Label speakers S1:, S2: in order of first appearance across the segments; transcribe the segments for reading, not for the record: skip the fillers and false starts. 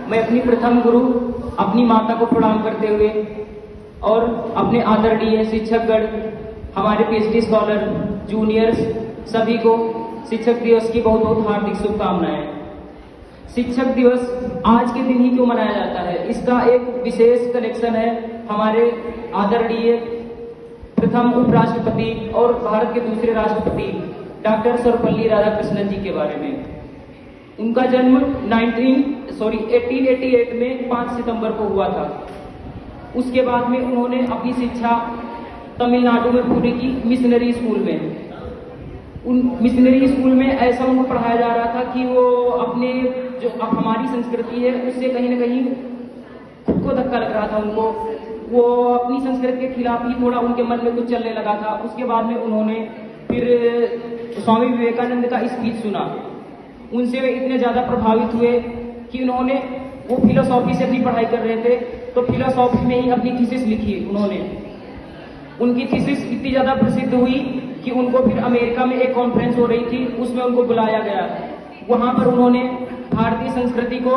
S1: मैं अपनी प्रथम गुरु अपनी माता को प्रणाम करते हुए और अपने आदरणीय शिक्षकगण, हमारे पीएचडी स्कॉलर, जूनियर्स सभी को शिक्षक दिवस की बहुत बहुत हार्दिक शुभकामनाएं। शिक्षक दिवस आज के दिन ही क्यों मनाया जाता है, इसका एक विशेष कनेक्शन है हमारे आदरणीय प्रथम उपराष्ट्रपति और भारत के दूसरे राष्ट्रपति डॉक्टर सर्वपल्ली राधाकृष्णन जी के बारे में। उनका जन्म 1888 में 5 सितंबर को हुआ था। उसके बाद में उन्होंने अपनी शिक्षा तमिलनाडु में पूरी की, मिशनरी स्कूल में। उन मिशनरी स्कूल में ऐसा उनको पढ़ाया जा रहा था कि वो अपने जो अब हमारी संस्कृति है उससे कहीं ना कहीं खुद को धक्का लग रहा था उनको। वो अपनी संस्कृति के खिलाफ ही थोड़ा उनके मन में कुछ चलने लगा था। उसके बाद में उन्होंने फिर स्वामी विवेकानंद का स्पीच सुना। उनसे वे इतने ज्यादा प्रभावित हुए कि उन्होंने, वो फिलोसॉफी से अपनी पढ़ाई कर रहे थे, तो फिलोसॉफी में ही अपनी थीसिस लिखी उन्होंने। उनकी थीसिस इतनी ज्यादा प्रसिद्ध हुई कि उनको फिर अमेरिका में एक कॉन्फ्रेंस हो रही थी, उसमें उनको बुलाया गया। वहां पर उन्होंने भारतीय संस्कृति को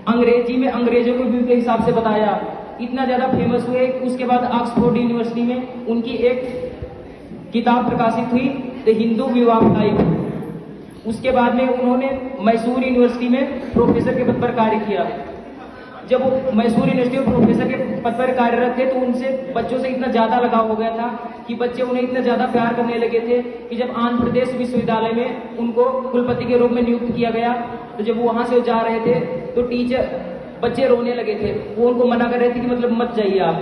S1: अंग्रेजी में अंग्रेजों के व्यू के हिसाब से बताया। इतना ज्यादा फेमस हुए। उसके बाद ऑक्सफोर्ड यूनिवर्सिटी में उनकी एक किताब प्रकाशित हुई, the Hindu view of life. उसके बाद में उन्होंने मैसूर यूनिवर्सिटी में प्रोफेसर के पद पर कार्य किया। जब वो मैसूर यूनिवर्सिटी में प्रोफेसर के पद पर कार्यरत थे तो उनसे बच्चों से इतना ज्यादा लगाव हो गया था कि बच्चे उन्हें इतना ज्यादा प्यार करने लगे थे कि जब आंध्र प्रदेश विश्वविद्यालय में उनको कुलपति के रूप में नियुक्त किया गया, तो जब वो वहां से जा रहे थे तो बच्चे रोने लगे थे। वो उनको मना कर रहे थे कि मतलब मत जाइए आप।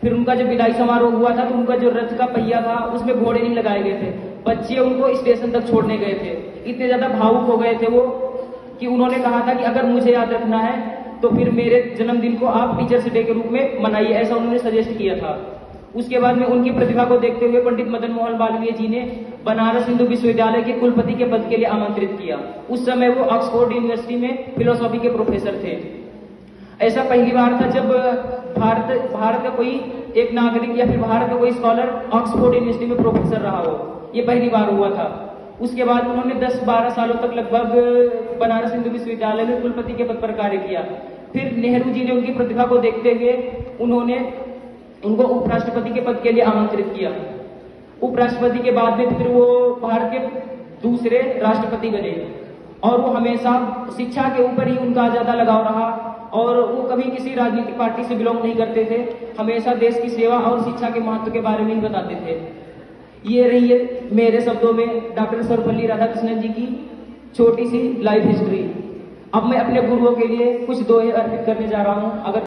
S1: फिर उनका जब विदाई समारोह हुआ था तो उनका जो रथ का पहिया था उसमें घोड़े नहीं लगाए गए थे, बच्चे उनको स्टेशन तक छोड़ने गए थे। इतने ज्यादा भावुक हो गए थे वो कि उन्होंने कहा था कि अगर मुझे याद रखना है तो फिर मेरे जन्मदिन को आप टीचर्स डे के रूप में मनाइए, ऐसा उन्होंने सजेस्ट किया था। उसके बाद में उनकी प्रतिभा को देखते हुए पंडित मदन मोहन मालवीय जी ने बनारस हिंदू विश्वविद्यालय के कुलपति के पद के लिए आमंत्रित किया। उस समय वो ऑक्सफोर्ड यूनिवर्सिटी में फिलोसॉफी के प्रोफेसर थे। ऐसा पहली बार था जब भारत का कोई एक नागरिक या फिर भारत का कोई स्कॉलर ऑक्सफोर्ड यूनिवर्सिटी में प्रोफेसर रहा हो, ये पहली बार हुआ था। उसके बाद उन्होंने 10-12 सालों तक लगभग बनारस हिंदू विश्वविद्यालय में कुलपति के पद पर कार्य किया। फिर नेहरू जी ने उनकी प्रतिभा को देखते हुए उन्होंने उनको उपराष्ट्रपति के पद के लिए आमंत्रित किया। उपराष्ट्रपति के बाद में फिर वो भारत के दूसरे राष्ट्रपति बने और वो हमेशा शिक्षा के ऊपर ही उनका ज्यादा लगाव रहा और वो कभी किसी राजनीतिक पार्टी से बिलोंग नहीं करते थे। हमेशा देश की सेवा और शिक्षा के महत्व के बारे में ही बताते थे। ये रही है मेरे शब्दों में डॉक्टर सर्वपल्ली राधाकृष्णन जी की छोटी सी लाइफ हिस्ट्री। अब मैं अपने गुरुओं के लिए कुछ दोहे अर्पित करने जा रहा हूं। अगर